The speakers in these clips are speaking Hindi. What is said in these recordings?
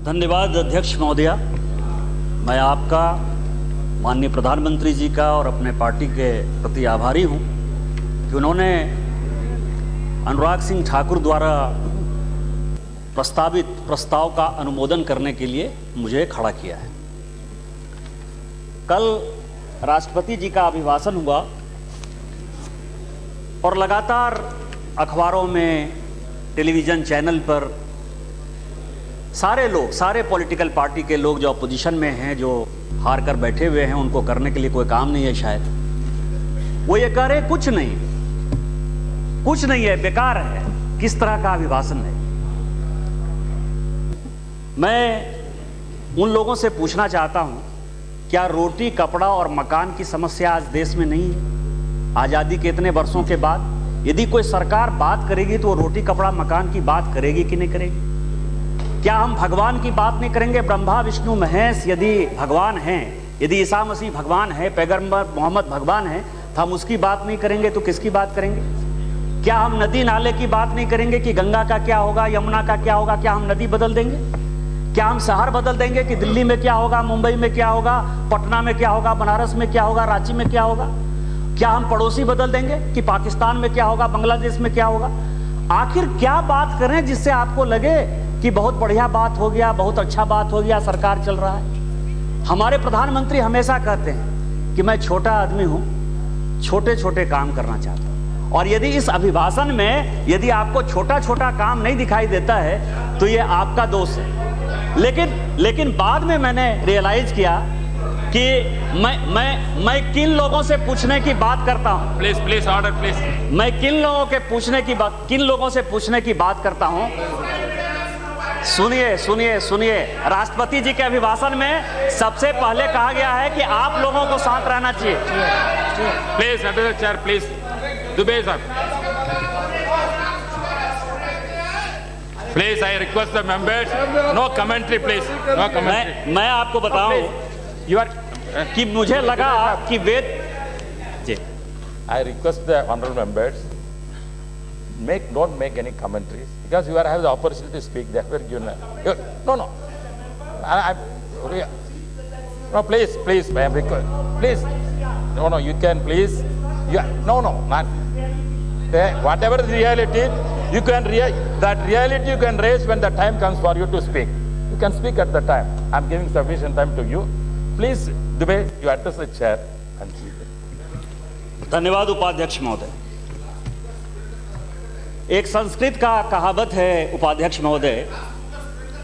धन्यवाद अध्यक्ष महोदया। मैं आपका, माननीय प्रधानमंत्री जी का और अपने पार्टी के प्रति आभारी हूं कि उन्होंने अनुराग सिंह ठाकुर द्वारा प्रस्तावित प्रस्ताव का अनुमोदन करने के लिए मुझे खड़ा किया है। कल राष्ट्रपति जी का अभिभाषण हुआ और लगातार अखबारों में, टेलीविज़न चैनल पर सारे लोग, सारे पॉलिटिकल पार्टी के लोग जो अपोजिशन में हैं, जो हार कर बैठे हुए हैं, उनको करने के लिए कोई काम नहीं है शायद, वो ये कह रहे कुछ नहीं है, बेकार है। किस तरह का अभिभाषण है? मैं उन लोगों से पूछना चाहता हूं, क्या रोटी, कपड़ा और मकान की समस्या आज देश में नहीं है? आज़ादी के इतने वर्षों के बाद यदि कोई सरकार बात करेगी तो वो रोटी, कपड़ा, मकान की बात करेगी कि नहीं करेगी? क्या हम भगवान की बात नहीं करेंगे? ब्रह्मा विष्णु महेश यदि भगवान हैं, यदि ईसा मसीह भगवान है, पैगंबर मोहम्मद भगवान है, तो हम उसकी बात नहीं करेंगे तो किसकी बात करेंगे? क्या हम नदी नाले की बात नहीं करेंगे कि गंगा का क्या होगा, यमुना का क्या होगा? क्या हम नदी बदल देंगे? क्या हम शहर बदल देंगे कि दिल्ली में क्या होगा, मुंबई में क्या होगा, पटना में क्या होगा, बनारस में क्या होगा, रांची में क्या होगा? क्या हम पड़ोसी बदल देंगे कि पाकिस्तान में क्या होगा, बांग्लादेश में क्या होगा? आखिर क्या बात करें जिससे आपको लगे कि बहुत बढ़िया बात हो गया, बहुत अच्छा बात हो गया, सरकार चल रहा है? हमारे प्रधानमंत्री हमेशा कहते हैं कि मैं छोटा आदमी हूं, छोटे छोटे काम करना चाहता हूं। और यदि इस अभिभाषण में यदि आपको छोटा छोटा काम नहीं दिखाई देता है तो ये आपका दोष है। लेकिन बाद में मैंने रियलाइज किया कि मैं किन लोगों से पूछने की बात करता हूं। Please order please. मैं किन लोगों से पूछने की बात करता हूं। सुनिए, राष्ट्रपति जी के अभिभाषण में सबसे पहले कहा गया है कि आप लोगों को शांत रहना चाहिए। Please under the chair, please. Dubey साहब, please I request the members, no commentary please, no commentary. मैं आपको बताऊं कि मुझे लगा कि वेद जी, I request the honorable members, don't make any commentaries because you are have the opportunity to speak. They were given. No. No, please, I am request. Please, no, you can please. No, not. Whatever the reality, you can that reality you can raise when the time comes for you to speak. You can speak at the time. I am giving sufficient time to you. Please, Dubey, you address the chair and speak. धन्यवाद उपाध्यक्ष महोदय। एक संस्कृत का कहावत है उपाध्यक्ष महोदय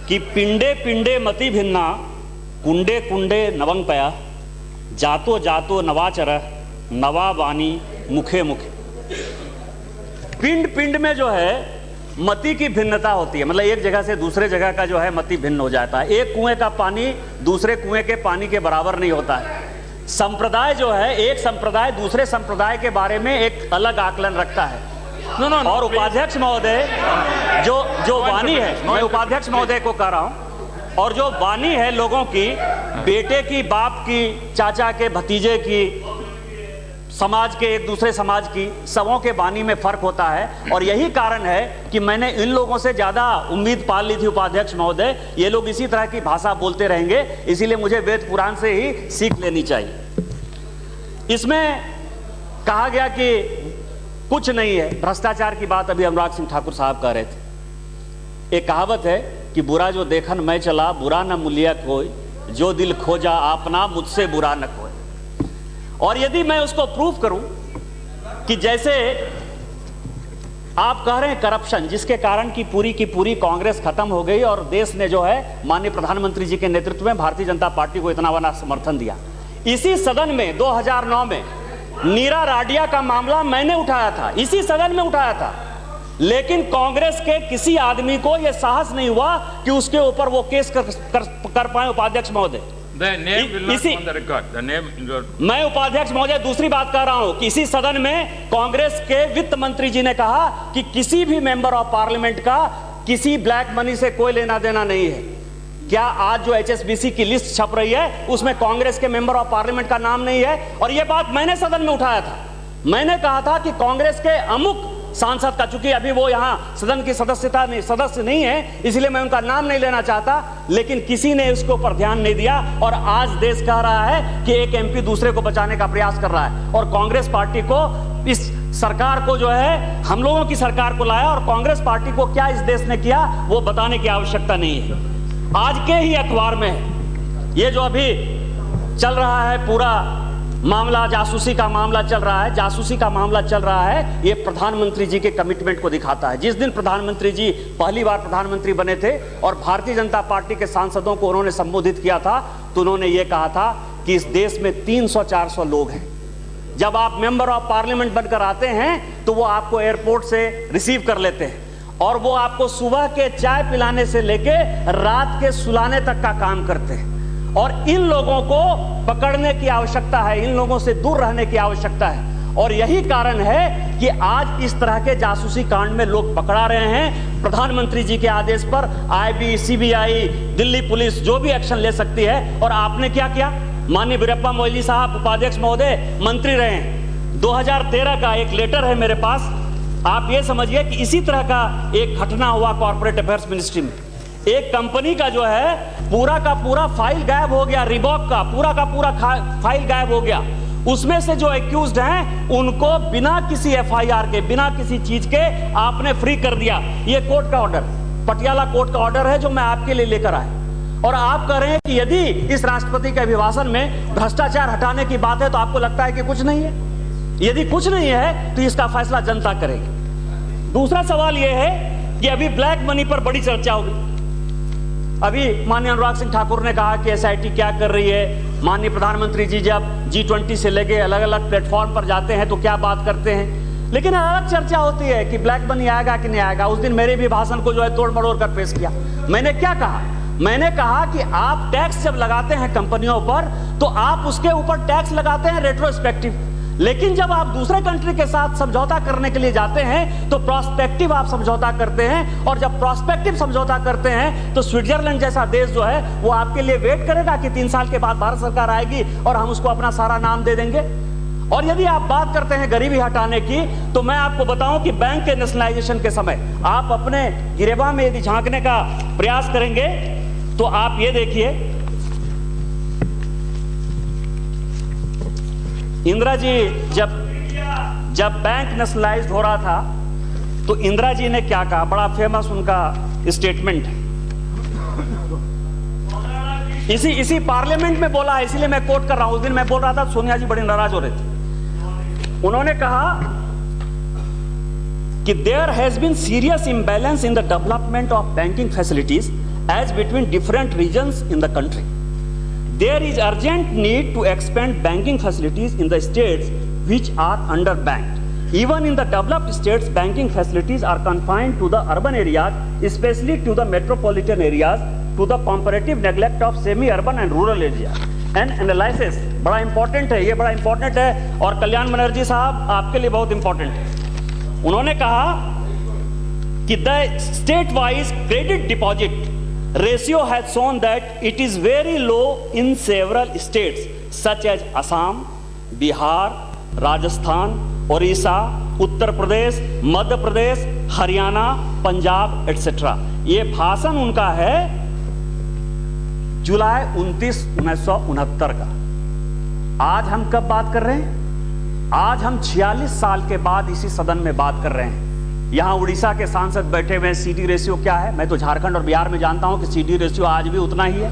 कि पिंडे पिंडे मति भिन्ना, कुंडे कुंडे नवंगपया, जातो जातो नवाचर, नवा वाणी मुखे मुखे। पिंड पिंड में जो है मति की भिन्नता होती है, मतलब एक जगह से दूसरे जगह का जो है मति भिन्न हो जाता है। एक कुएं का पानी दूसरे कुएं के पानी के बराबर नहीं होता है। संप्रदाय जो है, एक संप्रदाय दूसरे संप्रदाय के बारे में एक अलग आकलन रखता है। और उपाध्यक्ष महोदय जो वाणी है, मैं उपाध्यक्ष महोदय को कह रहा हूं, और जो वाणी है लोगों की, बेटे की, बाप की, चाचा के, भतीजे की, समाज के, एक दूसरे समाज की, सबों के वाणी में फर्क होता है। और यही कारण है कि मैंने इन लोगों से ज्यादा उम्मीद पाल ली थी उपाध्यक्ष महोदय, ये लोग इसी तरह की भाषा बोलते रहेंगे, इसीलिए मुझे वेद पुराण से ही सीख लेनी चाहिए। इसमें कहा गया कि कुछ नहीं है, भ्रष्टाचार की बात अभी अनुराग सिंह ठाकुर साहब कह रहे थे। एक कहावत है कि बुरा जो देखन मैं चला, बुरा न मूल्य कोई, जो दिल खोजा आपना, मुझसे बुरा न कोई। और यदि मैं उसको प्रूफ करूं कि जैसे आप कह रहे हैं करप्शन, जिसके कारण की पूरी कांग्रेस खत्म हो गई और देश ने जो है माननीय प्रधानमंत्री जी के नेतृत्व में भारतीय जनता पार्टी को इतना बड़ा समर्थन दिया। इसी सदन में 2009 में नीरा राडिया का मामला मैंने उठाया था, इसी सदन में उठाया था, लेकिन कांग्रेस के किसी आदमी को यह साहस नहीं हुआ कि उसके ऊपर वो केस कर पाए। उपाध्यक्ष महोदय, मैं उपाध्यक्ष महोदय दूसरी बात कह रहा हूं कि इसी सदन में कांग्रेस के वित्त मंत्री जी ने कहा कि किसी भी मेंबर ऑफ पार्लियामेंट का किसी ब्लैक मनी से कोई लेना देना नहीं है। क्या आज जो HSBC की लिस्ट छप रही है उसमें कांग्रेस के मेंबर ऑफ पार्लियामेंट का नाम नहीं है? और यह बात मैंने सदन में उठाया था। मैंने कहा था कि कांग्रेस के अमुक सांसद का, चूंकि अभी वो यहाँ सदन की सदस्य नहीं है, इसलिए मैं उनका नाम नहीं लेना चाहता, लेकिन किसी ने इसके ऊपर ध्यान नहीं दिया और आज देश कह रहा है कि एक एमपी दूसरे को बचाने का प्रयास कर रहा है। और कांग्रेस पार्टी को, इस सरकार को जो है, हम लोगों की सरकार को लाया और कांग्रेस पार्टी को क्या इस देश ने किया वो बताने की आवश्यकता नहीं है। आज के ही अखबार में ये जो अभी चल रहा है पूरा मामला, जासूसी का मामला चल रहा है, ये प्रधानमंत्री जी के कमिटमेंट को दिखाता है। जिस दिन प्रधानमंत्री जी पहली बार प्रधानमंत्री बने थे और भारतीय जनता पार्टी के सांसदों को उन्होंने संबोधित किया था, तो उन्होंने ये कहा था कि इस देश में 300-400 लोग हैं। जब आप मेंबर ऑफ पार्लियामेंट बनकर आते हैं तो वो आपको एयरपोर्ट से रिसीव कर लेते हैं और वो आपको सुबह के चाय पिलाने से लेके रात के सुलाने तक का काम करते हैं। और इन लोगों को पकड़ने की आवश्यकता है, इन लोगों से दूर रहने की आवश्यकता है। और यही कारण है कि आज इस तरह के जासूसी कांड में लोग पकड़ा रहे हैं। प्रधानमंत्री जी के आदेश पर आईबी, सीबीआई, दिल्ली पुलिस जो भी एक्शन ले सकती है। और आपने क्या किया? माननीय वीरप्पा मोइली साहब उपाध्यक्ष महोदय मंत्री रहे हैं। 2013 का एक लेटर है मेरे पास। आप ये समझिए कि इसी तरह का एक घटना हुआ कॉर्पोरेट अफेयर्स मिनिस्ट्री में। एक कंपनी का जो है पूरा का पूरा फाइल गायब हो गया, रिबॉक का पूरा फाइल गायब हो गया। उसमें से जो एक्यूज्ड हैं उनको बिना किसी एफआईआर के, बिना किसी चीज के आपने फ्री कर दिया। ये कोर्ट का ऑर्डर, पटियाला कोर्ट का ऑर्डर है जो मैं आपके लिए लेकर आया। और आप कह रहे हैं कि यदि इस राष्ट्रपति के अभिभाषण में भ्रष्टाचार हटाने की बात है तो आपको लगता है कि कुछ नहीं है। यदि कुछ नहीं है तो इसका फैसला जनता करेगी। दूसरा सवाल यह है कि अभी ब्लैक मनी पर बड़ी चर्चा होगी। अभी माननीय अनुराग सिंह ठाकुर ने कहा कि एसआईटी क्या कर रही है। माननीय प्रधानमंत्री जी जब G20 से लेके अलग अलग प्लेटफॉर्म पर जाते हैं तो क्या बात करते हैं, लेकिन अलग चर्चा होती है कि ब्लैक मनी आएगा कि नहीं आएगा। उस दिन मेरे भी भाषण को जो है तोड़ मरोड़ कर पेश किया। मैंने क्या कहा? मैंने कहा कि आप टैक्स जब लगाते हैं कंपनियों पर तो आप उसके ऊपर टैक्स लगाते हैं रेट्रोस्पेक्टिव, लेकिन जब आप दूसरे कंट्री के साथ समझौता करने के लिए जाते हैं तो प्रोस्पेक्टिव आप समझौता करते हैं। और जब प्रोस्पेक्टिव समझौता करते हैं तो स्विट्जरलैंड जैसा देश जो है वो आपके लिए वेट करेगा कि 3 साल के बाद भारत सरकार आएगी और हम उसको अपना सारा नाम दे देंगे। और यदि आप बात करते हैं गरीबी हटाने की, तो मैं आपको बताऊं कि बैंक के नेशनलाइजेशन के समय आप अपने गिरेबान में यदि झांकने का प्रयास करेंगे तो आप ये देखिए, इंदिरा जी जब बैंक नेशनलाइज्ड हो रहा था तो इंदिरा जी ने क्या कहा? बड़ा फेमस उनका स्टेटमेंट है, इसी पार्लियामेंट में बोला है, इसीलिए मैं कोट कर रहा हूं। उस दिन मैं बोल रहा था, सोनिया जी बड़ी नाराज हो रहे थे। उन्होंने कहा कि there has been serious imbalance in the development of banking facilities as between different regions in the country. There is urgent need to expand banking facilities in the states which are underbanked. Even in the developed states, banking facilities are confined to the urban areas, especially to the metropolitan areas, to the comparative neglect of semi-urban and rural areas. And analysis बड़ा important है, ये बड़ा important है और कल्याण बनर्जी साहब आपके लिए बहुत important है। उन्होंने कहा कि the state-wise credit deposit ratio has shown that it is very low in several states such as Assam, Bihar, Rajasthan, Orissa, Uttar Pradesh, Madhya Pradesh, Haryana, Punjab etc. ये भाषण उनका है जुलाई 29, 1969 का। आज हम कब बात कर रहे हैं? आज हम 46 साल के बाद इसी सदन में बात कर रहे हैं। यहां उड़ीसा के सांसद बैठे हुए हैं, सीडी रेशियो क्या है? मैं तो झारखंड और बिहार में जानता हूं कि सीडी रेशियो आज भी उतना ही है।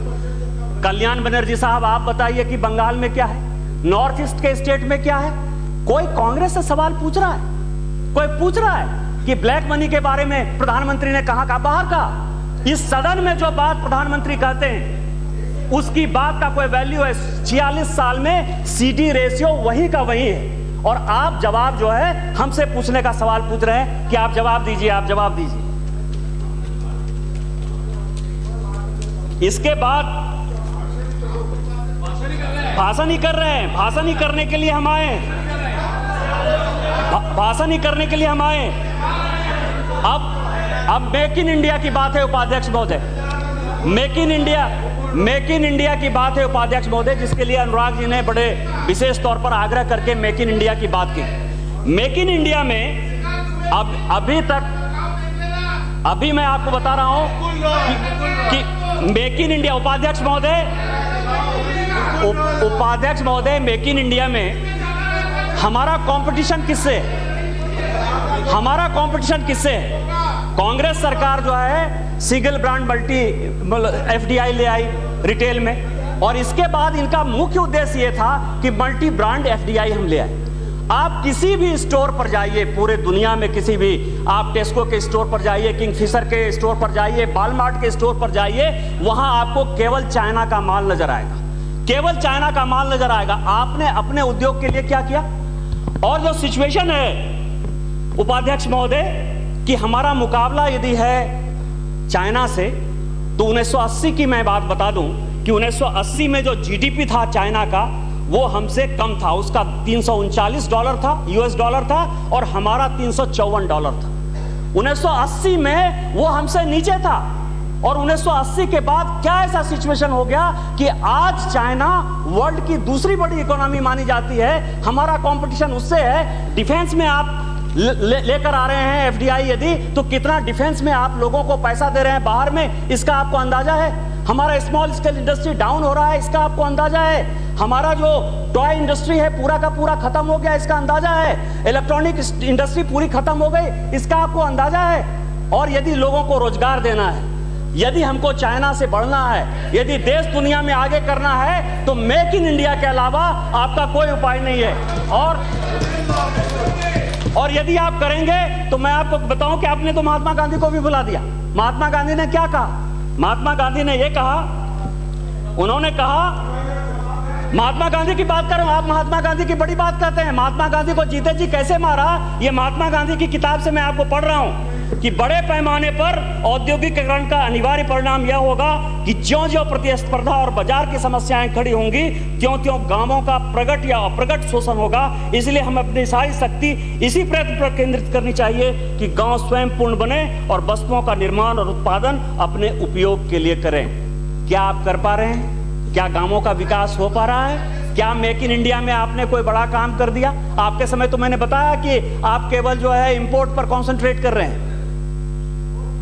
कल्याण बनर्जी साहब आप बताइए कि बंगाल में क्या है, नॉर्थ ईस्ट के स्टेट में क्या है? कोई कांग्रेस से सवाल पूछ रहा है? कोई पूछ रहा है कि ब्लैक मनी के बारे में प्रधानमंत्री ने कहा बाहर का? इस सदन में जो बात प्रधानमंत्री कहते हैं उसकी बात का कोई वैल्यू है? 46 साल में सीडी रेशियो वही का वही है और आप जवाब जो है हमसे पूछने का सवाल पूछ रहे हैं कि आप जवाब दीजिए, आप जवाब दीजिए। इसके बाद भाषण ही कर रहे हैं, भाषण ही करने के लिए हम आए, भाषण ही करने के लिए हम आए। अब मेक इन इंडिया की बात है उपाध्यक्ष महोदय, मेक इन इंडिया की बात है उपाध्यक्ष महोदय, जिसके लिए अनुराग जी ने बड़े विशेष तौर पर आग्रह करके मेक इन इंडिया की बात की। मेक इन इंडिया में अभी मैं आपको बता रहा हूं कि मेक इन इंडिया, उपाध्यक्ष महोदय, मेक इन इंडिया में हमारा कंपटीशन किससे है? कांग्रेस सरकार जो है सिंगल ब्रांड मल्टी एफडीआई ले आई रिटेल में, और इसके बाद इनका मुख्य उद्देश्य यह था कि मल्टी ब्रांड एफडीआई हम ले आए। आप किसी भी स्टोर पर जाइए, पूरे दुनिया में किसी भी, आप टेस्को के स्टोर पर जाइए, किंगफिशर के स्टोर पर जाइए, वॉलमार्ट के स्टोर पर जाइए, वहां आपको केवल चाइना का माल नजर आएगा, केवल चाइना का माल नजर आएगा। आपने अपने उद्योग के लिए क्या किया? और जो सिचुएशन है उपाध्यक्ष महोदय कि हमारा मुकाबला यदि है चाइना से, तो 1980 की मैं बात बता दूं कि 1980 में जो जीडीपी था चाइना का वो हमसे कम था, उसका $339 था, यूएस डॉलर था, और हमारा $354 था। 1980 में वो हमसे नीचे था, और 1980 के बाद क्या ऐसा सिचुएशन हो गया कि आज चाइना वर्ल्ड की दूसरी बड़ी इकोनॉमी मानी जाती है। हमारा कंपटीशन उससे है। डिफेंस में आप लेकर आ रहे हैं एफडीआई यदि, तो कितना डिफेंस में आप लोगों को पैसा दे रहे हैं बाहर में, इसका आपको अंदाजा है। हमारा स्मॉल स्केल इंडस्ट्री डाउन हो रहा है, इसका आपको अंदाजा है। हमारा जो टॉय इंडस्ट्री है पूरा का पूरा खत्म हो गया, इसका अंदाजा है। इलेक्ट्रॉनिक इंडस्ट्री पूरी खत्म हो गई, इसका आपको अंदाजा है। और यदि लोगों को रोजगार देना है, यदि हमको चाइना से बढ़ना है, यदि देश दुनिया में आगे करना है, तो मेक इन इंडिया के अलावा आपका कोई उपाय नहीं है। और यदि आप करेंगे तो मैं आपको बताऊं कि आपने तो महात्मा गांधी को भी बुला दिया। महात्मा गांधी ने क्या कहा? महात्मा गांधी ने यह कहा, उन्होंने कहा, महात्मा गांधी की बात करूं, आप महात्मा गांधी की बड़ी बात करते हैं। महात्मा गांधी को जीते जी कैसे मारा, ये महात्मा गांधी की किताब से मैं आपको पढ़ रहा हूं कि बड़े पैमाने पर औद्योगिकीकरण का अनिवार्य परिणाम यह होगा कि ज्यों-ज्यों प्रतिस्पर्धा और बाजार की समस्याएं खड़ी होंगी, त्यों-त्यों गांवों का प्रगट या अप्रगट शोषण होगा। इसलिए हम अपनी सारी शक्ति इसी प्रयत्न पर केंद्रित करनी चाहिए कि गांव स्वयं पूर्ण बने और वस्तुओं का निर्माण और उत्पादन अपने उपयोग के लिए करें। क्या आप कर पा रहे हैं? क्या गांवों का विकास हो पा रहा है? क्या मेक इन इंडिया में आपने कोई बड़ा काम कर दिया? आपके समय तो मैंने बताया कि आप केवल जो है इंपोर्ट पर कॉन्सेंट्रेट कर रहे हैं,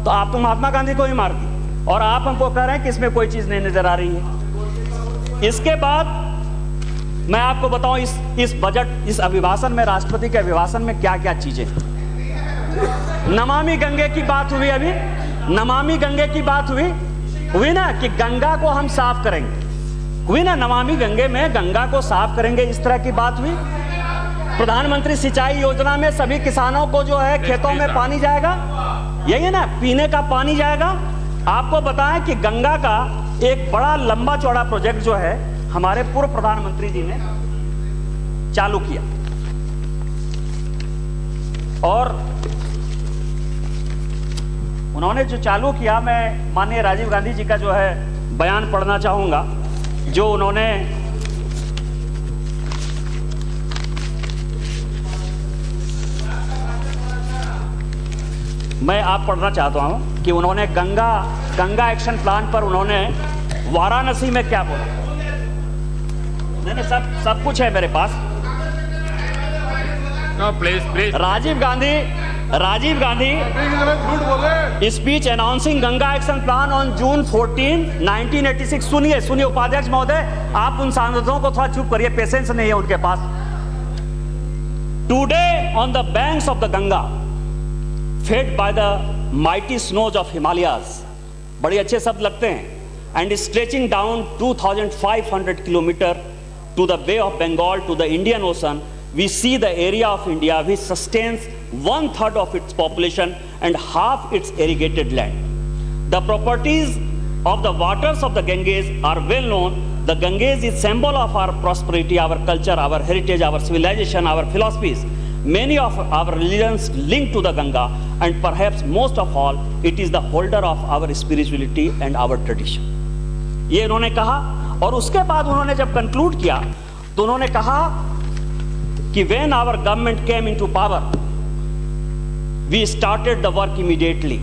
तो आप तो महात्मा गांधी को ही मार दी, और आप हमको कह रहे हैं कि इसमें कोई चीज नहीं नजर आ रही है। इसके बाद मैं आपको बताऊं इस बजट, इस अभिभाषण में, राष्ट्रपति के अभिभाषण में क्या क्या चीजें। नमामि गंगे की बात हुई, अभी नमामि गंगे की बात हुई ना, कि गंगा को हम साफ करेंगे, हुई ना, नमामि गंगे में गंगा को साफ करेंगे, इस तरह की बात हुई। प्रधानमंत्री सिंचाई योजना में सभी किसानों को जो है खेतों में पानी जाएगा, यही है ना, पीने का पानी जाएगा। आपको बताएं कि गंगा का एक बड़ा लंबा चौड़ा प्रोजेक्ट जो है हमारे पूर्व प्रधानमंत्री जी ने चालू किया, और उन्होंने जो चालू किया, मैं माननीय राजीव गांधी जी का जो है बयान पढ़ना चाहूंगा, जो उन्होंने मैं आप पढ़ना चाहता हूं कि उन्होंने गंगा एक्शन प्लान पर उन्होंने वाराणसी में क्या बोला। नहीं, सब कुछ है मेरे पास। No, please. Rajiv Gandhi speech announcing Ganga action plan on June 14, 1986। सुनिए उपाध्यक्ष महोदय, आप उन सांसदों को थोड़ा चुप करिए, पेशेंस नहीं है उनके पास। Today on the banks of the Ganga, fed by the mighty snows of Himalayas, बड़े अच्छे शब्द लगते हैं, and stretching down 2,500 kilometers to the Bay of Bengal to the Indian Ocean, we see the area of India which sustains 1/3 of its population and half its irrigated land. The properties of the waters of the Ganges are well known. The Ganges is symbol of our prosperity, our culture, our heritage, our civilization, our philosophies. Many of our religions linked to the Ganga, and perhaps most of all, it is the holder of our spirituality and our tradition. ये उन्होंने कहा, और उसके बाद उन्होंने जब कंक्लूड किया तो उन्होंने कहा कि when our government came into power, we started the work immediately,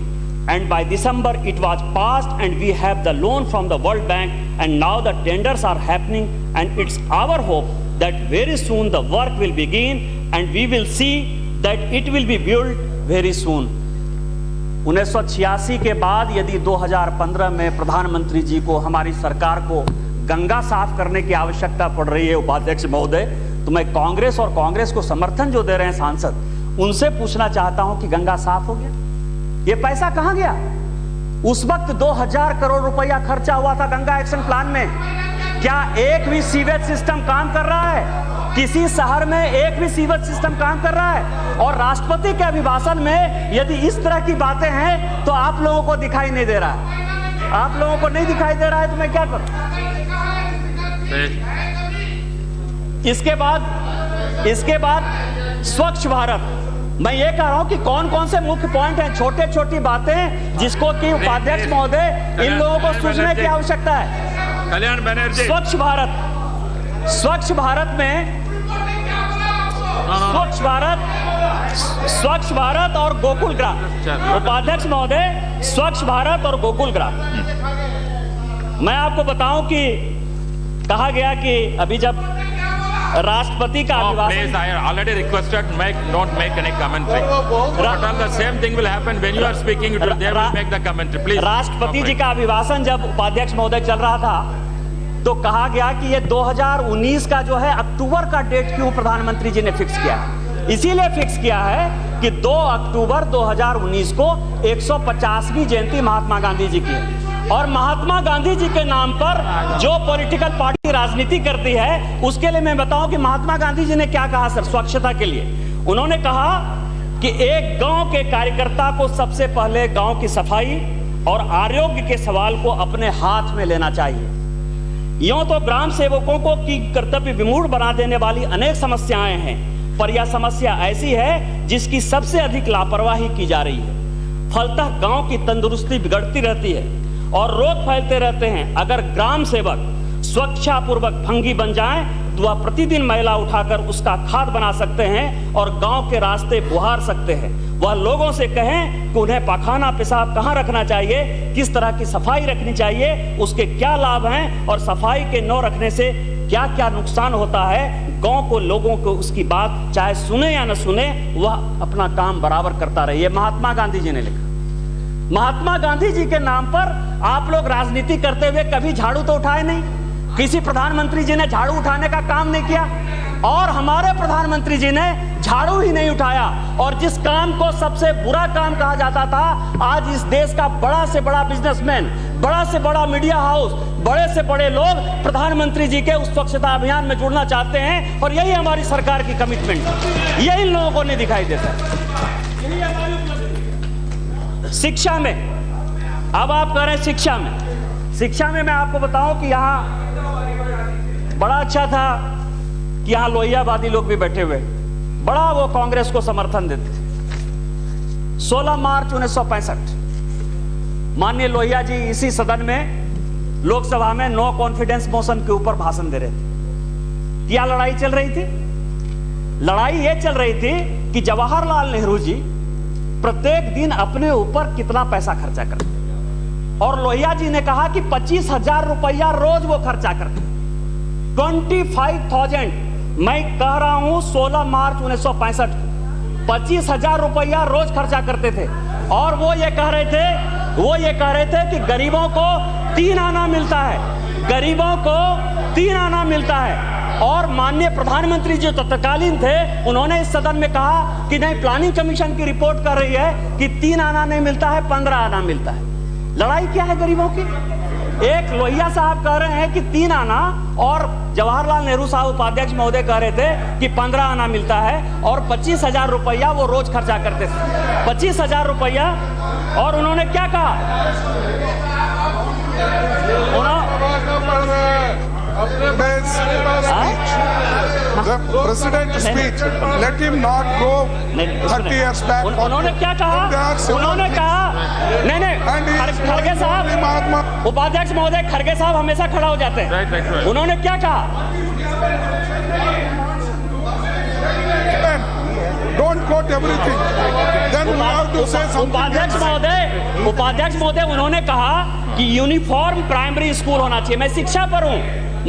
and by December it was passed, and we have the loan from the World Bank, and now the tenders are happening, and it's our hope that very soon the work will begin, and we will see that it will be built very soon. 1986 के बाद यदि 2015 में प्रधानमंत्री जी को, हमारी सरकार को गंगा साफ करने की आवश्यकता पड़ रही है उपाध्यक्ष महोदय, तो मैं कांग्रेस और कांग्रेस को समर्थन जो दे रहे हैं सांसद, उनसे पूछना चाहता हूं कि गंगा साफ हो गया? ये पैसा कहां गया? उस वक्त 2000 करोड़ रुपया खर्चा हुआ था गंगा एक्शन प्लान में। क्या एक भी सीवेज सिस्टम काम कर रहा है? किसी शहर में एक भी सीवेज सिस्टम काम कर रहा है? और राष्ट्रपति के अभिभाषण में यदि इस तरह की बातें हैं तो आप लोगों को दिखाई नहीं दे रहा है। आप लोगों को नहीं दिखाई दे रहा है तो मैं क्या करूं? इसके बाद स्वच्छ भारत, मैं ये कह रहा हूं कि कौन कौन से मुख्य पॉइंट हैं, छोटे छोटी बातें जिसको कि उपाध्यक्ष महोदय इन लोगों को सूचने की आवश्यकता है। कल्याण बनर्जी, स्वच्छ भारत में स्वच्छ भारत और गोकुल ग्राम, उपाध्यक्ष महोदय, स्वच्छ भारत और गोकुल ग्राम, मैं आपको बताऊं कि कहा गया कि अभी जब राष्ट्रपति का please, I already requested, don't make any commentary. The same thing will happen when you are speaking. They will make the commentary. Please. राष्ट्रपति जी का अभिभाषण जब उपाध्यक्ष महोदय चल रहा था तो कहा गया कि ये 2019 का जो है अक्टूबर का डेट क्यों प्रधानमंत्री जी ने फिक्स किया है? इसीलिए फिक्स किया है कि 2 अक्टूबर 2019 को 150वीं जयंती महात्मा गांधी जी की है। और महात्मा गांधी जी के नाम पर जो पॉलिटिकल पार्टी राजनीति करती है, उसके लिए मैं बताऊं कि महात्मा गांधी जी ने क्या कहा सर स्वच्छता के लिए। उन्होंने कहा कि एक गांव के कार्यकर्ता को सबसे पहले गांव की सफाई और आरोग्य के सवाल को अपने हाथ में लेना चाहिए। यूं तो ग्राम सेवकों को की कर्तव्य विमूढ़ बना देने वाली अनेक समस्याएं हैं, पर यह समस्या ऐसी है जिसकी सबसे अधिक लापरवाही की जा रही है। फलतः गांव की तंदुरुस्ती बिगड़ती रहती है और रोग फैलते रहते हैं। अगर ग्राम सेवक स्वच्छतापूर्वक भंगी बन जाएं तो वह प्रतिदिन मैला उठाकर उसका खाद बना सकते हैं और गांव के रास्ते बुहार सकते हैं। वह लोगों से कहें कि उन्हें पाखाना पेशाब कहां रखना चाहिए, किस तरह की सफाई रखनी चाहिए, उसके क्या लाभ हैं और सफाई के न रखने से क्या क्या नुकसान होता है। गांव को, लोगों को उसकी बात चाहे सुने या न सुने, वह अपना काम बराबर करता रहे। ये महात्मा गांधी जी ने लिखा। महात्मा गांधी जी के नाम पर आप लोग राजनीति करते हुए कभी झाड़ू तो उठाए नहीं। किसी प्रधानमंत्री जी ने झाड़ू उठाने का काम नहीं किया और हमारे प्रधानमंत्री जी ने झाड़ू ही नहीं उठाया। और जिस काम को सबसे बुरा काम कहा जाता था, आज इस देश का बड़ा से बड़ा बिजनेसमैन, बड़ा से बड़ा मीडिया हाउस, बड़े से बड़े लोग प्रधानमंत्री जी के उस स्वच्छता अभियान में जुड़ना चाहते हैं। और यही हमारी सरकार की कमिटमेंट है, यही इन लोगों को नहीं दिखाई देता। शिक्षा में, अब आप कह रहे हैं शिक्षा में मैं आपको बताऊं कि यहां बड़ा अच्छा था कि यहां लोहियावादी लोग भी बैठे हुए, बड़ा वो कांग्रेस को समर्थन देते थे। 16 मार्च 1965 माननीय लोहिया जी इसी सदन में लोकसभा में नो कॉन्फिडेंस मोशन के ऊपर भाषण दे रहे थे। क्या लड़ाई चल रही थी? लड़ाई यह चल रही थी कि जवाहरलाल नेहरू जी प्रत्येक दिन अपने ऊपर कितना पैसा खर्चा करते, और लोहिया जी ने कहा कि 25,000 रुपया रोज वो खर्चा करते। 25,000, मैं कह रहा हूं 16 मार्च 1965 को 25,000 रुपया रोज खर्चा करते थे। और वो ये कह रहे थे कि गरीबों को 3 आना मिलता है, गरीबों को 3 आना मिलता है। और माननीय प्रधानमंत्री जो तत्कालीन थे, उन्होंने इस सदन में कहा कि नहीं, प्लानिंग कमीशन की रिपोर्ट कर रही है कि 3 आना नहीं मिलता है, 15 आना मिलता है। लड़ाई क्या है गरीबों की? एक लोहिया साहब कह रहे हैं कि 3 आना, और जवाहरलाल नेहरू साहब उपाध्यक्ष महोदय कह रहे थे कि 15 आना मिलता है, और 25,000 रुपया वो रोज खर्चा करते थे। 25,000 रुपया। और उन्होंने क्या कहा? The president's speech, let him not go 30 years back. उन्होंने क्या कहा? उन्होंने कहा नहीं, खड़गे साहब, उपाध्यक्ष महोदय खड़गे साहब हमेशा खड़ा हो जाते हैं। उन्होंने क्या कहा? don't quote everything. Then we have to say something. उपाध्यक्ष महोदय उन्होंने कहा कि यूनिफॉर्म प्राइमरी स्कूल होना चाहिए। मैं शिक्षा पर हूं,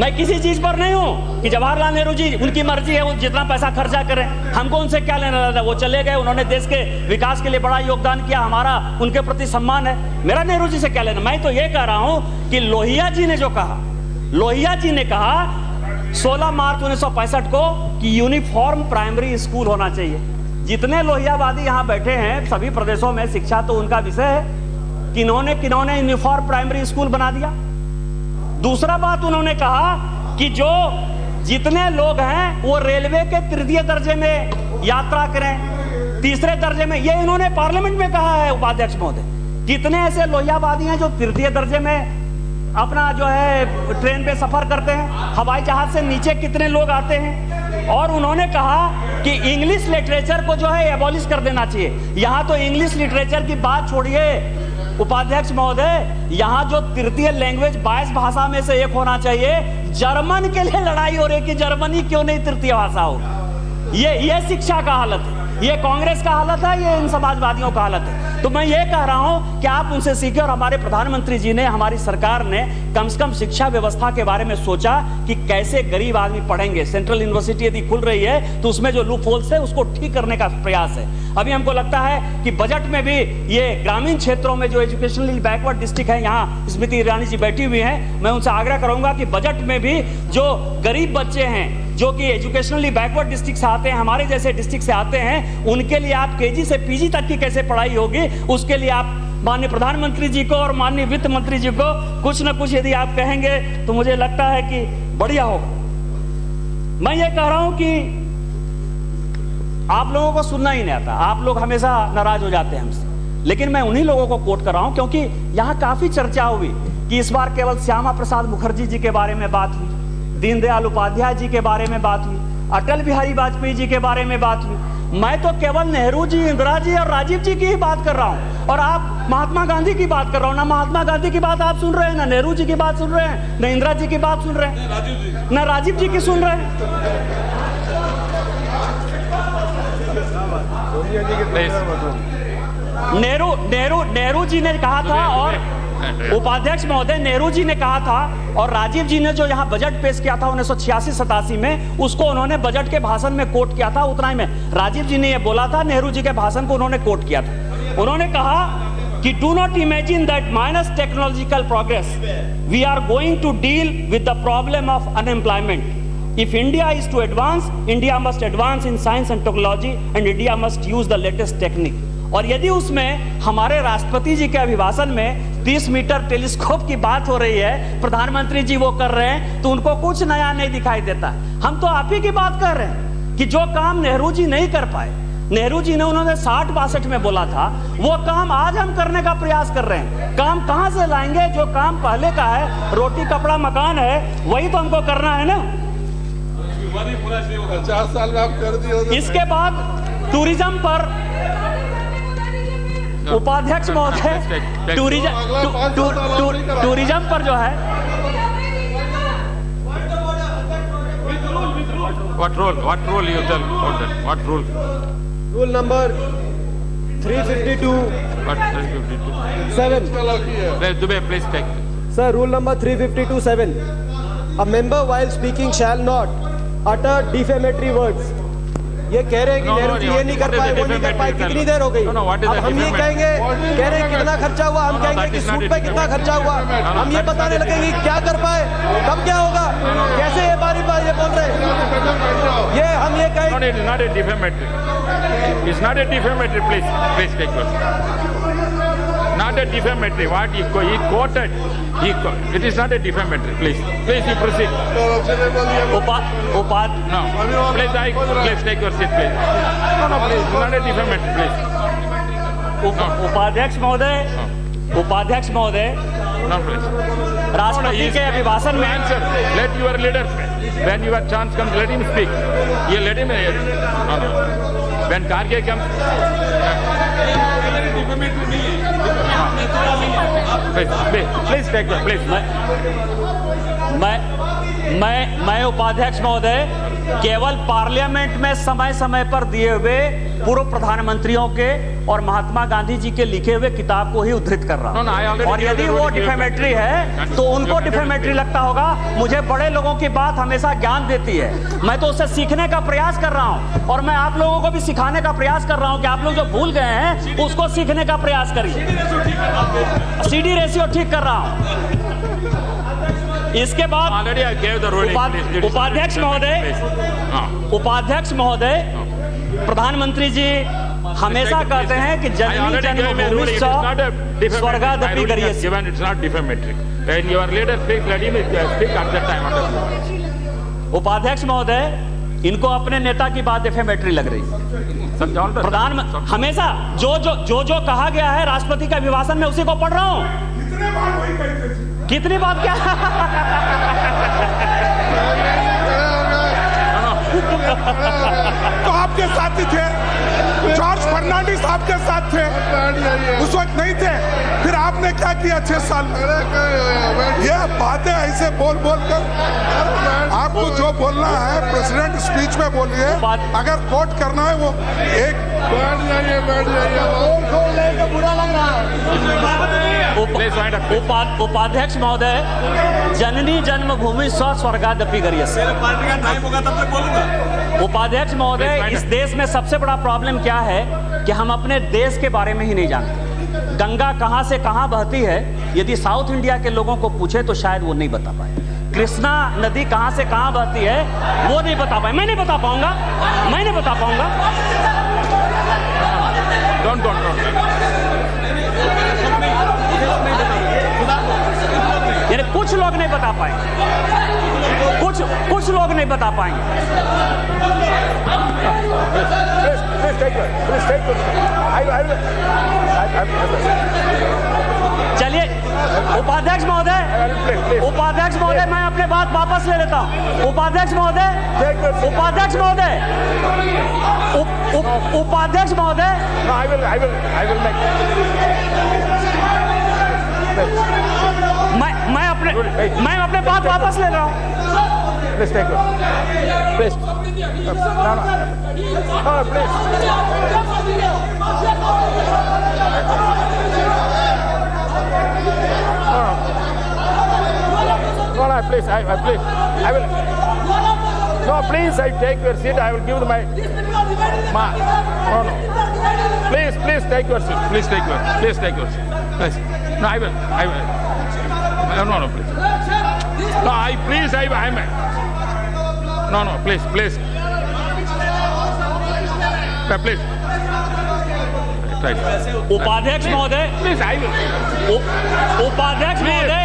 मैं किसी चीज पर नहीं हूं कि जवाहरलाल नेहरू जी उनकी मर्जी है, वो जितना पैसा खर्चा करें, हमको उनसे क्या लेना देना। वो चले गए, उन्होंने देश के विकास के लिए बड़ा योगदान किया, हमारा उनके प्रति सम्मान है, मेरा नेहरू जी से क्या लेना। मैं तो ये कह रहा हूं कि लोहिया जी ने जो कहा, लोहिया जी ने कहा 16 मार्च 1965 को कि यूनिफॉर्म प्राइमरी स्कूल होना चाहिए। जितने लोहियावादी यहां बैठे हैं सभी प्रदेशों में, शिक्षा तो उनका विषय है, किन्होंने यूनिफॉर्म प्राइमरी स्कूल बना दिया। दूसरा बात उन्होंने कहा कि जो जितने लोग हैं वो रेलवे के तृतीय दर्जे में यात्रा करें, तीसरे दर्जे में, ये इन्होंने पार्लियामेंट में कहा है उपाध्यक्ष महोदय। कितने ऐसे लोहियावादी हैं जो तृतीय दर्जे में अपना जो है ट्रेन पे सफर करते हैं, हवाई जहाज से नीचे कितने लोग आते हैं। और उन्होंने कहा कि इंग्लिश लिटरेचर को जो है एबॉलिश कर देना चाहिए। यहां तो इंग्लिश लिटरेचर की बात छोड़िए उपाध्यक्ष महोदय, यहां जो तृतीय लैंग्वेज 22 भाषा में से एक होना चाहिए, जर्मन के लिए लड़ाई हो रही है कि जर्मनी क्यों नहीं तृतीय भाषा हो। ये शिक्षा का हालत है, ये कांग्रेस का हालत है, ये इन समाजवादियों का हालत है। तो मैं ये कह रहा हूं कि आप उनसे सीखें। और हमारे प्रधानमंत्री जी ने, हमारी सरकार ने कम से कम शिक्षा व्यवस्था के बारे में सोचा कि कैसे गरीब आदमी पढ़ेंगे। सेंट्रल यूनिवर्सिटी यदि खुल रही है तो उसमें जो लूप होल्स है उसको ठीक करने का प्रयास है। अभी हमको लगता है कि बजट में भी ये ग्रामीण क्षेत्रों में जो एजुकेशनली बैकवर्ड डिस्ट्रिक्ट है, यहाँ स्मृति ईरानी जी बैठी हुई हैं, मैं उनसे आग्रह करूंगा कि बजट में भी जो गरीब बच्चे हैं जो कि एजुकेशनली बैकवर्ड डिस्ट्रिक्ट से आते हैं, हमारे जैसे डिस्ट्रिक्ट से आते हैं, उनके लिए आप केजी से पीजी तक की कैसे पढ़ाई होगी, उसके लिए आप माननीय प्रधानमंत्री जी को और माननीय वित्त मंत्री जी को कुछ न कुछ यदि आप कहेंगे तो मुझे लगता है कि बढ़िया होगा। मैं ये कह रहा हूं कि आप लोगों को सुनना ही नहीं आता, आप लोग हमेशा नाराज हो जाते हैं हमसे, लेकिन मैं उन्हीं लोगों को कोट कर रहा हूं क्योंकि यहां काफी चर्चा हुई कि इस बार केवल श्यामा प्रसाद मुखर्जी जी के बारे में बात हुई, दीनदयाल उपाध्याय जी के बारे में बात हुई, अटल बिहारी वाजपेयी जी के बारे में बात हुई। मैं तो केवल नेहरू जी, इंदिरा जी और राजीव जी की ही बात कर रहा हूं, और आप महात्मा गांधी की बात कर रहा हूं। ना महात्मा गांधी की बात आप सुन रहे हैं, ना नेहरू जी की बात सुन रहे हैं, ना इंदिरा जी की बात सुन रहे हैं, ना राजीव जी की सुन रहे हैं। नेहरू जी ने कहा था और उपाध्यक्ष महोदय नेहरू जी ने कहा था, और राजीव जी ने जो यहाँ बजट पेश किया था 1986-87 में, उसको उन्होंने बजट के भाषण में कोट किया था। उतना ही में राजीव जी ने ये बोला था, नेहरू जी के भाषण को उन्होंने कोट किया था। उन्होंने कहा कि do not imagine that minus technological progress we are going to deal with the problem of unemployment. If India is to advance, India must advance in science and technology and India must use the latest technique. और यदि उसमें हमारे राष्ट्रपति जी के अभिभाषण में 30 मीटर टेलीस्कोप की बात हो रही है, प्रधानमंत्री जी वो कर रहे हैं, तो उनको कुछ नया नहीं दिखाई देता। हम तो आप ही की बात कर रहे हैं कि जो काम नेहरू जी नहीं कर पाए, नेहरू जी ने उन्होंने 60-62 में बोला था, वो काम आज हम करने का प्रयास कर रहे हैं। काम कहां से लाएंगे? जो काम पहले का है, रोटी कपड़ा मकान है, वही तो हमको करना है ना। 50 साल में आप कर दिए। इसके बाद टूरिज्म पर उपाध्यक्ष महोदय, टूरिज्म पर जो है, What rule you tell about that? What rule? Rule number 352. What 352? 7. Dubey, please take. Sir, rule number 352(7). A member while speaking shall not utter defamatory words. ये कह रहे हैं कि नेहरू जी ये नहीं कर पाए, वो नहीं कर पाए, कितनी देर हो गई। अब हम ये कहेंगे, कह रहे हैं कितना खर्चा हुआ, हम कहेंगे कि सूट पे कितना खर्चा हुआ, हम ये बताने लगेंगे क्या कर पाए, कब क्या होगा, कैसे ये बारी बारी ये बोल रहे हैं, ये हम ये कहें। No, it is not a defamatory. It's not a defamatory. Please take question. Not a defamatory. What he quoted. It is not a defamatory. Please you proceed. No, please take your seat, please. No, please. It's not a defamatory. Please. उपाध्यक्ष महोदय, No, please. राष्ट्रपति के अभिभाषण में Answer. Let your leader. When your chance comes, let him speak. You let him. No. When Karge comes. Please take your please. मैं उपाध्यक्ष महोदय केवल पार्लियामेंट में समय समय पर दिए हुए पूर्व प्रधानमंत्रियों के और महात्मा गांधी जी के लिखे हुए किताब को ही उद्धृत कर रहा No, I हूं। already और gave यदि the वो word to you. डिफेमेटरी है तो उनको डिफेमेटरी लगता होगा। मुझे बड़े लोगों की बात हमेशा ज्ञान देती है, मैं तो उससे सीखने का प्रयास कर रहा हूं और मैं आप लोगों को भी सिखाने का प्रयास कर रहा हूं कि आप लोग जो भूल गए हैं उसको सीखने का प्रयास करिए। CD रेशियो ठीक कर रहा हूं। इसके बाद Already I gave the ruling. Please, उपाध्यक्ष महोदय, उपाध्यक्ष महोदय, प्रधानमंत्री जी हमेशा कहते हैं कि जननी जन्मभूमि स्वर्गादपि गरीयसी। Given it's not defamatory. When your leader speaks, let him speak at that time. उपाध्यक्ष महोदय, इनको अपने नेता की बात डिफेमेटरी लग रही। प्रधान हमेशा जो कहा गया है राष्ट्रपति का अभिभाषण में उसी को पढ़ रहा हूं। कितनी बात क्या तो आपके साथी थे, जॉर्ज फर्नांडिस आपके साथ थे, उस वक्त नहीं थे, फिर आपने क्या किया 6 साल में? ये बातें ऐसे बोल कर आपको जो बोलना है प्रेसिडेंट स्पीच में बोलिए। अगर कोट करना है वो एक बुरा लग रहा है। उपाध्यक्ष महोदय, जननी जन्मभूमि स्वर्गादपि गरीयसी। उपाध्यक्ष महोदय, इस देश में सबसे बड़ा प्रॉब्लम क्या है कि हम अपने देश के बारे में ही नहीं जानते। गंगा कहां से कहां बहती है यदि साउथ इंडिया के लोगों को पूछे तो शायद वो नहीं बता पाए। कृष्णा नदी कहां से कहां बहती है वो नहीं बता पाए। मैं नहीं बता पाऊंगा। Don't. यानी कुछ लोग नहीं बता पाएंगे, कुछ लोग नहीं बता पाएंगे। चलिए उपाध्यक्ष महोदय, मैं अपने बात वापस ले लेता हूं। उपाध्यक्ष महोदय, No, I will make. मैं अपने बात वापस ले रहा हूं। Please take it. Please. No, please. No, please. I will. No, please. I take your seat. I will give my. No. Please take your seat. Please take your seat. Please. No, I will. No, please. No, I'm. No, please. Please. Try. उपाध्यक्ष महोदय, Please, I will. उपाध्यक्ष महोदय,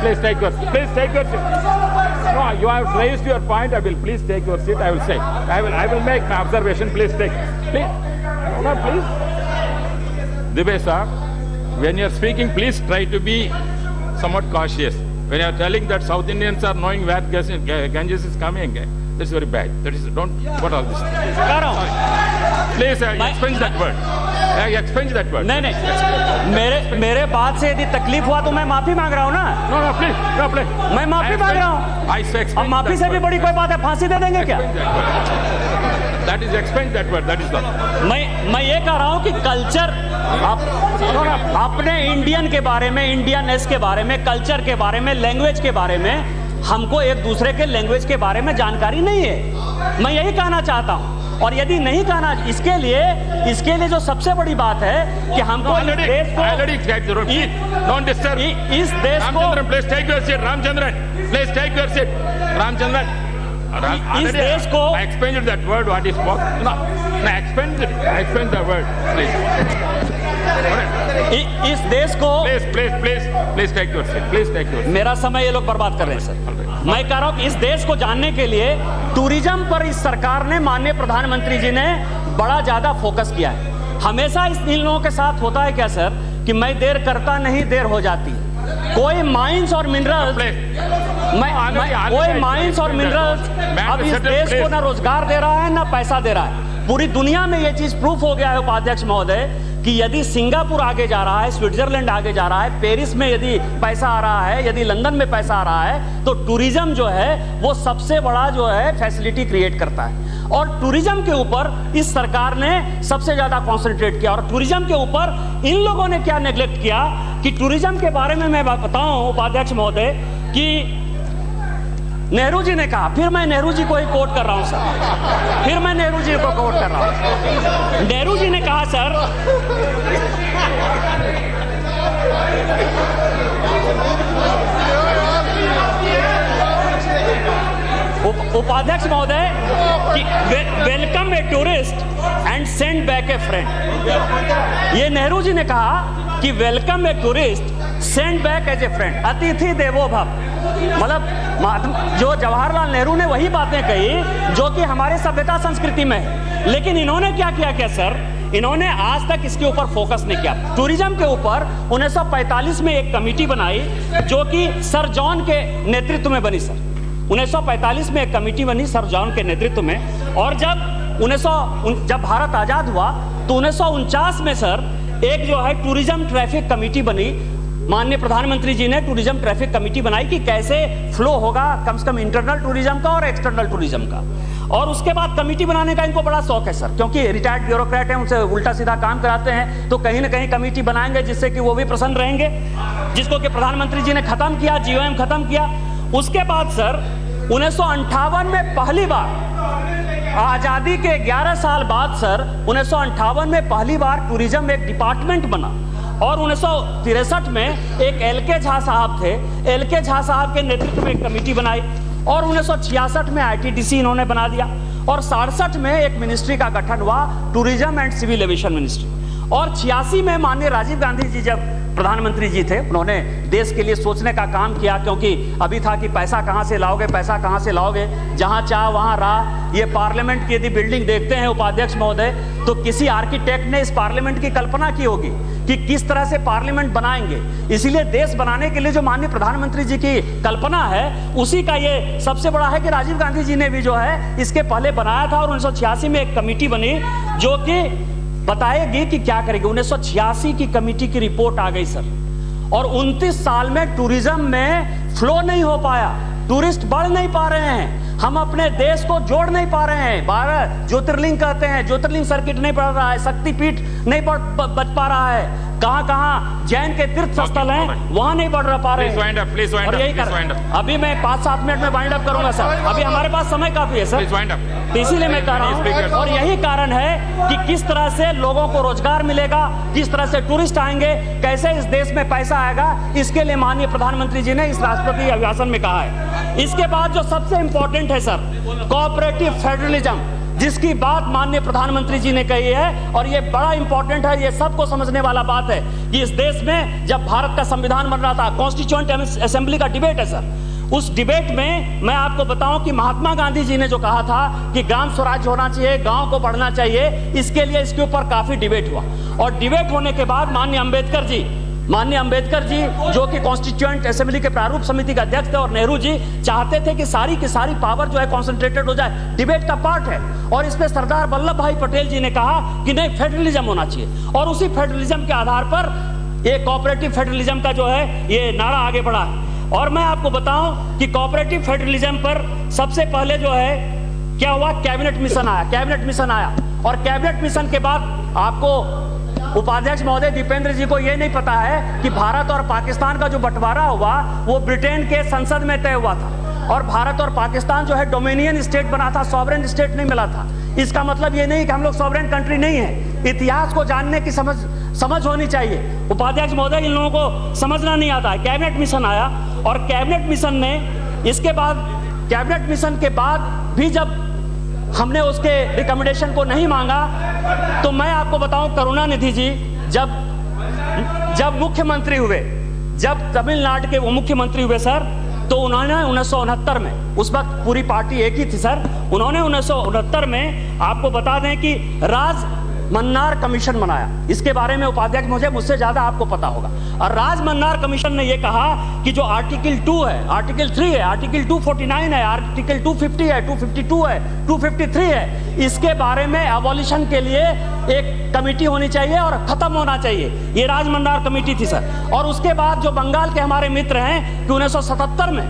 Please take your seat. No, you have raised your point. I will please take your seat. I will say. I will make my observation. Please take. Please. No, please. Dubey sir, when you are speaking, please try to be somewhat cautious. When you are telling that South Indians are knowing where Ganges is coming, that's very bad. That is, don't. What all this? कर रहा हूं। Please expunge that word. Expunge that word. नहीं, मेरे बात से यदि तकलीफ हुआ तो मैं माफी मांग रहा हूँ ना। No, please. मैं माफी मांग रहा हूँ। I say expunge. अब माफी से भी बड़ी कोई बात है, फांसी दे देंगे क्या? That is expunge that word. That is the. मैं ये कह रहा हूँ कि कल्चर, अपने इंडियन के बारे में, इंडियनेस के बारे में, कल्चर के बारे में, लैंग्वेज के बारे में हमको एक दूसरे के लैंग्वेज के बारे में जानकारी नहीं है। मैं यही कहना चाहता हूँ। और यदि नहीं कहना, इसके लिए जो सबसे बड़ी बात है कि हमको इस देश को, Don't disturb. इस देश को, Ramchandran, please take your seat. Please take your seat. Ramchandran. इस देश को, I explained that word. What is what? No, explain the word, please. इस देश को, Please take your seat. Please take your seat. मेरा समय ये लोग बर्बाद कर रहे हैं सर। मैं कह रहा हूं कि इस देश को जानने के लिए टूरिज्म पर इस सरकार ने, माननीय प्रधानमंत्री जी ने बड़ा ज्यादा फोकस किया है। हमेशा इन लोगों के साथ होता है क्या सर कि मैं देर करता नहीं, देर हो जाती है। कोई माइंस और मिनरल्स कोई माइंस और मिनरल्स अब इस देश को ना रोजगार दे रहा है ना पैसा दे रहा है। पूरी दुनिया में यह चीज प्रूफ हो गया है उपाध्यक्ष महोदय कि यदि सिंगापुर आगे जा रहा है, स्विट्जरलैंड आगे जा रहा है, पेरिस में यदि पैसा आ रहा है, यदि लंदन में पैसा आ रहा है, तो टूरिज्म जो है वो सबसे बड़ा जो है फैसिलिटी क्रिएट करता है। और टूरिज्म के ऊपर इस सरकार ने सबसे ज्यादा कॉन्सेंट्रेट किया। और टूरिज्म के ऊपर इन लोगों ने क्या नेग्लेक्ट किया कि टूरिज्म के बारे में मैं बताऊं उपाध्यक्ष महोदय कि नेहरू जी ने कहा, फिर मैं नेहरू जी को ही कोट कर रहा हूं सर, फिर मैं नेहरू जी को कोट कर रहा हूं। नेहरू जी ने कहा सर, उपाध्यक्ष महोदय कि welcome a tourist and send back a friend. ये नेहरू जी ने कहा कि welcome a tourist send back as a friend, अतिथि देवो भव। मतलब जो जवाहरलाल नेहरू ने वही बातें कही जो कि हमारे सभ्यता संस्कृति में है। लेकिन इन्होंने क्या किया सर, इन्होंने आज तक इसके ऊपर फोकस नहीं किया। टूरिज्म के ऊपर 1945 में एक कमेटी बनाई जो कि सर जॉन के नेतृत्व में बनी सर। 1945 में एक कमेटी बनी सर जॉन के नेतृत्व में। और जब भारत आजाद हुआ तो 1949 में सर एक जो है टूरिज्म ट्रैफिक कमेटी बनी। माननीय प्रधानमंत्री जी ने टूरिज्म ट्रैफिक कमेटी बनाई कि कैसे फ्लो होगा कम से कम इंटरनल टूरिज्म का और एक्सटर्नल टूरिज्म का। और उसके बाद कमेटी बनाने का इनको बड़ा शौक है सर, क्योंकि रिटायर्ड ब्यूरोक्रेट हैं, उनसे उल्टा सीधा काम कराते हैं, तो कहीं ना कहीं कमेटी बनाएंगे जिससे कि वो भी प्रसन्न रहेंगे, जिसको कि प्रधानमंत्री जी ने खत्म किया, जीओएम खत्म किया। उसके बाद सर 1958 में पहली बार, आजादी के 11 साल बाद सर 1958 में पहली बार टूरिज्म एक डिपार्टमेंट बना। और 1963 में एक एल.के. झा साहब थे, एल.के. झा साहब के नेतृत्व में एक कमेटी बनाई। और 1966 में आईटीडीसी इन्होंने बना दिया। और 67 में एक मिनिस्ट्री का गठन हुआ, tourism and civil aviation ministry. और 86 में माननीय राजीव गांधी जी जब प्रधानमंत्री जी थे, उन्होंने देश के लिए सोचने का काम किया, क्योंकि अभी था कि पैसा कहां से लाओगे, पैसा कहां से लाओगे, जहां चाह वहां राह। ये पार्लियामेंट की यदि बिल्डिंग देखते हैं उपाध्यक्ष महोदय, तो किसी आर्किटेक्ट ने इस पार्लियामेंट की कल्पना की होगी कि किस तरह से पार्लियामेंट बनाएंगे। इसीलिए देश बनाने के लिए जो माननीय प्रधानमंत्री जी की कल्पना है, उसी का ये सबसे बड़ा है कि राजीव गांधी जी ने भी जो है इसके पहले बनाया था। और 1986 में एक कमेटी बनी जो कि बताएगी कि क्या करेगी। 1986 की कमेटी की रिपोर्ट आ गई सर। और 29 साल में टूरिज्म में फ्लो नहीं हो पाया, टूरिस्ट बढ़ नहीं पा रहे हैं, हम अपने देश को जोड़ नहीं पा रहे हैं। 12 ज्योतिर्लिंग कहते हैं, ज्योतिर्लिंग सर्किट नहीं बढ़ रहा है, शक्तिपीठ नहीं बच पा रहा है, कहां जैन के तीर्थ स्थल हैं वहां नहीं बढ़ पा रहे हैं। और यही कर, अभी मैं 5-7 मिनट में वाइंड अप करूंगा सर, अभी हमारे पास समय काफी है सर, तो इसीलिए मैं कह रहा हूं। और यही कारण है कि किस तरह से लोगों को रोजगार मिलेगा, किस तरह से टूरिस्ट आएंगे, कैसे इस देश में पैसा आएगा, इसके लिए माननीय प्रधानमंत्री जी ने इस राष्ट्रपति अभिभाषण में कहा है। इसके बाद जो सबसे इंपॉर्टेंट है सर, कोऑपरेटिव फेडरलिज्म, जिसकी बात माननीय प्रधानमंत्री जी ने कही है। और ये बड़ा इंपॉर्टेंट है, ये सबको समझने वाला बात है कि इस देश में जब भारत का संविधान बन रहा था, कॉन्स्टिट्यूएंट असेंबली का डिबेट है सर, उस डिबेट में मैं आपको बताऊं कि महात्मा गांधी जी ने जो कहा था कि ग्राम स्वराज होना चाहिए, गांव को बढ़ना चाहिए, इसके लिए इसके ऊपर काफी डिबेट हुआ। और डिबेट होने के बाद माननीय अंबेडकर जी जो कि कॉन्स्टिट्यूएंट असेंबली के प्रारूप समिति के अध्यक्ष थे, और नेहरू जी चाहते थे कि सारी की सारी पावर जो है कॉन्सेंट्रेटेड हो जाए, डिबेट का पार्ट है। और इसमें सरदार वल्लभ भाई पटेल जी ने कहा कि नहीं, फेडरलिज्म होना चाहिए। और उसी फेडरलिज्म के आधार पर ये कोऑपरेटिव फेडरलिज्म का जो है ये नारा आगे बढ़ा है। और मैं आपको बताऊं कि कोऑपरेटिव फेडरलिज्म पर सबसे पहले जो है क्या हुआ, कैबिनेट मिशन आया। और कैबिनेट मिशन के बाद आपको उपाध्यक्ष महोदय दीपेंद्र जी को यह नहीं पता है कि भारत और पाकिस्तान का जो बंटवारा हुआ वो ब्रिटेन के संसद में तय हुआ था। और भारत और पाकिस्तान जो है डोमिनियन स्टेट बना था, सॉवरेन स्टेट नहीं मिला था। इसका मतलब ये नहीं कि हम लोग सॉवरेन कंट्री नहीं है। इतिहास को जानने की समझ होनी चाहिए। उपाध्यक्ष महोदय, इन लोगों को समझना नहीं आता है। कैबिनेट मिशन आया, और कैबिनेट मिशन ने इसके बाद, कैबिनेट मिशन के बाद भी जब हमने उसके रिकमेंडेशन को नहीं मांगा, तो मैं आपको बताऊं करुणानिधि जी जब मुख्यमंत्री हुए, जब तमिलनाडु के वो मुख्यमंत्री हुए सर, तो उन्होंने 1969 में, उस वक्त पूरी पार्टी एक ही थी सर, उन्होंने 1969 में, आपको बता दें कि मन्नार कमीशन बनाया। इसके बारे में उपाध्यक्ष मुझसे ज्यादा आपको पता होगा। और राज मन्नार कमीशन ने यह कहा कि जो आर्टिकल 2 है, आर्टिकल 3 है, आर्टिकल 249 है, आर्टिकल 250 है, 252 है, 253 है, इसके बारे में अबॉलिशन के लिए एक कमेटी होनी चाहिए और खत्म होना चाहिए। ये राज मन्नार कमेटी थी सर। और उसके बाद जो बंगाल के हमारे मित्र हैं कि 1977 में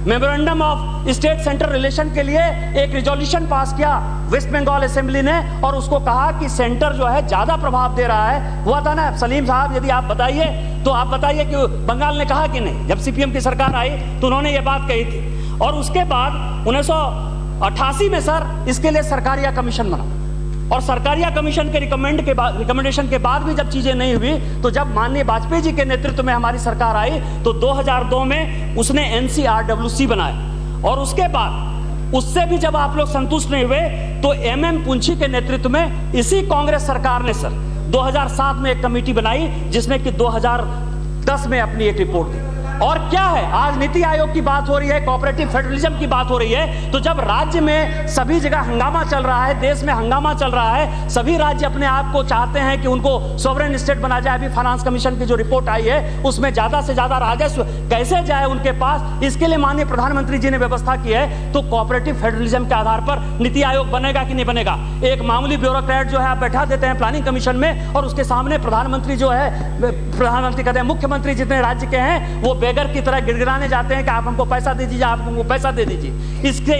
memorandum of state centre relation के लिए एक रिजोल्यूशन पास किया वेस्ट बंगाल असेंबली ने, और उसको कहा कि सेंटर जो है ज्यादा प्रभाव दे रहा है। हुआ था ना सलीम साहब, यदि आप बताइए तो आप बताइए कि बंगाल ने कहा कि नहीं। जब सीपीएम की सरकार आई तो उन्होंने ये बात कही थी। और उसके बाद 1988 में सर इसके लिए सरकारिया कमीशन बना, और सरकारिया कमीशन के रिकमेंडेशन के बाद भी जब चीजें नहीं हुई, तो जब माननीय वाजपेयी जी के नेतृत्व में हमारी सरकार आई तो 2002 में उसने NCRWC बनाया। और उसके बाद उससे भी जब आप लोग संतुष्ट नहीं हुए तो MM पुंछी के नेतृत्व में इसी कांग्रेस सरकार ने सर 2007 में एक कमेटी बनाई, जिसने कि 2010 में अपनी एक रिपोर्ट दी। और क्या है, आज नीति आयोग की बात हो रही है, कोऑपरेटिव फेडरलिज्म की बात हो रही है। तो जब राज्य में सभी जगह हंगामा चल रहा है, देश में हंगामा चल रहा है, सभी राज्य अपने आप को चाहते हैं कि उनको सॉवरेन स्टेट बना जाए। अभी फाइनेंस कमीशन की जो रिपोर्ट आई है उसमें ज्यादा से ज्यादा राजस्व कैसे जाए उनके पास, इसके लिए माननीय प्रधानमंत्री जी ने व्यवस्था की है। तो कोऑपरेटिव फेडरलिज्म के आधार पर नीति आयोग बनेगा कि नहीं बनेगा? एक मामूली ब्यूरोक्रेट जो है आप बैठा देते हैं प्लानिंग कमीशन में, और उसके सामने प्रधानमंत्री जो है, प्रधानमंत्री कहते हैं मुख्यमंत्री जितने राज्य के हैं वो बेगर की तरह गिड़गिड़ाने जाते हैं कि आप हमको पैसा दे दीजिए, आप हमको पैसा दे दीजिए।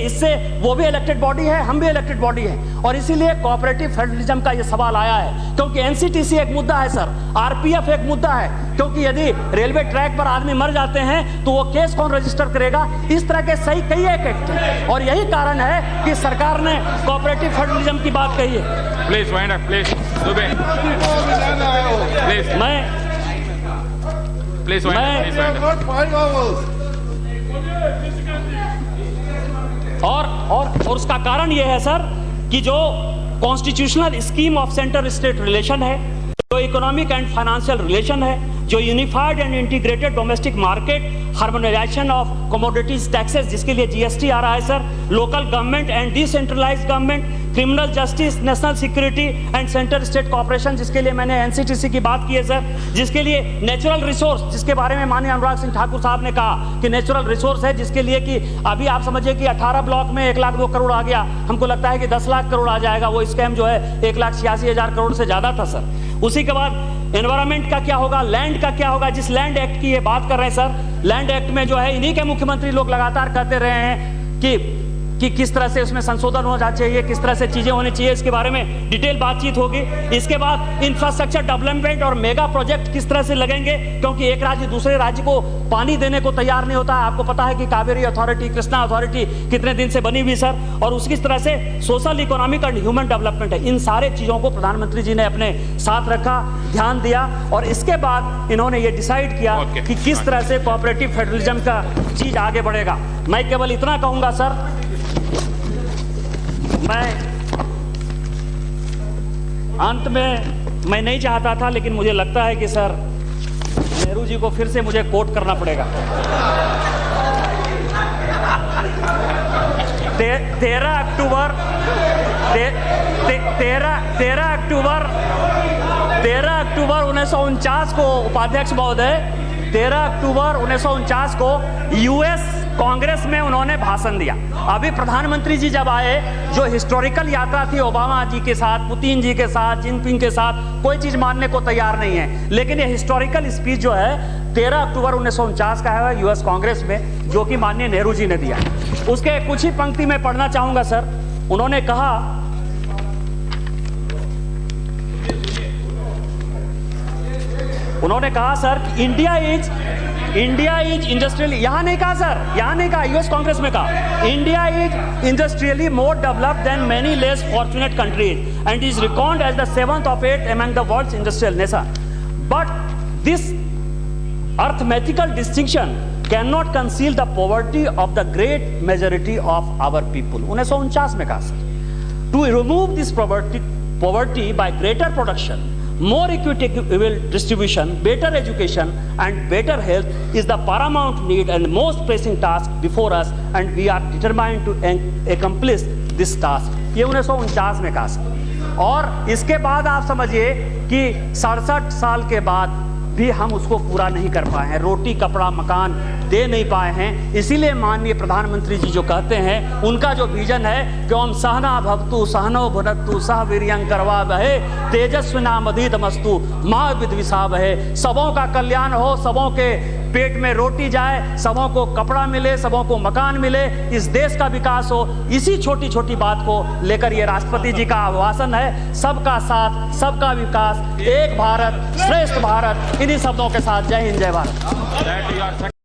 इससे वो भी इलेक्टेड बॉडी है, हम भी इलेक्टेड बॉडी है। और इसीलिए कोऑपरेटिव फेडरलिज्म का ये सवाल आया है, क्योंकि NCTC एक मुद्दा है सर, RPF एक मुद्दा है, क्योंकि यदि रेलवे ट्रैक पर आदमी मर जाते हैं तो वो केस कौन रजिस्टर करेगा? इस तरह के सही कई एक एक्ट हैं, और यही कारण है कि सरकार ने कोऑपरेटिव फेडरलिज्म की बात कही है। Please wind up, please Dubey, please please और उसका कारण यह है सर कि जो constitutional scheme of centre state relation है, जो इकोनॉमिक एंड फाइनेंशियल रिलेशन है, जो unified and integrated domestic market, harmonisation of commodities taxes जिसके लिए GST आ रहा है sir, local government and decentralised government, criminal justice, national security and centre state cooperation जिसके लिए मैंने NCTC की बात की है सर, जिसके लिए नेचुरल रिसोर्स जिसके बारे में माननीय अनुराग सिंह ठाकुर साहब ने कहा कि नेचुरल रिसोर्स है, जिसके लिए कि अभी आप समझिए कि 18 ब्लॉक में 1 लाख 2 करोड़ आ गया, हमको लगता है कि 10 लाख करोड़ आ जाएगा। वो स्कैम जो है 1,86,000 करोड़ से ज्यादा था सर। उसी के बाद एनवायरमेंट का क्या होगा, लैंड का क्या होगा? जिस लैंड एक्ट की ये बात कर रहे हैं सर, लैंड एक्ट में जो है इन्हीं के मुख्यमंत्री लोग लगातार कहते रहे हैं कि किस तरह से उसमें संशोधन होना चाहिए, किस तरह से चीजें होनी चाहिए, इसके बारे में डिटेल बातचीत होगी। इसके बाद इंफ्रास्ट्रक्चर डेवलपमेंट और मेगा प्रोजेक्ट किस तरह से लगेंगे, क्योंकि एक राज्य दूसरे राज्य को पानी देने को तैयार नहीं होता। आपको पता है कि कावेरी अथॉरिटी, कृष्णा अथॉरिटी कितने दिन से बनी हुई सर, और उसकी तरह से social, economic and human development है। इन सारे चीजों को प्रधानमंत्री जी ने अपने साथ रखा, ध्यान दिया, और इसके बाद इन्होंने ये डिसाइड किया कि किस तरह से कोऑपरेटिव फेडरलिज्म का चीज आगे बढ़ेगा। मैं केवल इतना कहूंगा सर, मैं अंत में मैं नहीं चाहता था, लेकिन मुझे लगता है कि सर नेहरू जी को फिर से मुझे कोट करना पड़ेगा। 13 अक्टूबर 1949 को उपाध्यक्ष महोदय, 13 अक्टूबर 1949 को US कांग्रेस में उन्होंने भाषण दिया। अभी प्रधानमंत्री जी जब आए, जो हिस्टोरिकल यात्रा थी ओबामा जी के साथ, पुतिन जी के साथ, जिनपिंग के साथ, कोई चीज मानने को तैयार नहीं है, लेकिन ये हिस्टोरिकल स्पीच जो है 13 अक्टूबर 1949 का है US कांग्रेस में, जो कि माननीय नेहरू जी ने दिया। उसके कुछ ही पंक्ति में पढ़ना चाहूंगा सर। उन्होंने कहा सर कि इंडिया इज इंडस्ट्रियली, यहां नहीं कहा सर, यहां नहीं कहा, US कांग्रेस में कहा, India is industrially more developed than many less fortunate countries and is record as the 7th of 8th among the world's industrial nation, but this arithmetical distinction cannot conceal the poverty of the great majority of our people। 1949 में कहा sir, to remove this poverty by greater production, more equitable distribution, better education and better health is the paramount need and most pressing task before us, and we are determined to accomplish this task। ये 1949 में कहा। और इसके बाद आप समझिए कि 67 साल के बाद भी हम उसको पूरा नहीं कर पाए हैं, रोटी कपड़ा मकान दे नहीं पाए हैं। इसीलिए माननीय प्रधानमंत्री जी जो कहते हैं, उनका जो विजन है कि ओम सहना भवतु सहनो भुनक्तु सह वीर्यं करवावहै तेजस्विनावधीतमस्तु मा विद्विषावहै। सबों का कल्याण हो, सबों के पेट में रोटी जाए, सबों को कपड़ा मिले, सबों को मकान मिले, इस देश का विकास हो। इसी छोटी छोटी बात को लेकर ये राष्ट्रपति जी का आह्वान है, सबका साथ सबका विकास, एक भारत श्रेष्ठ भारत। इन्हीं शब्दों के साथ जय हिंद जय भारत।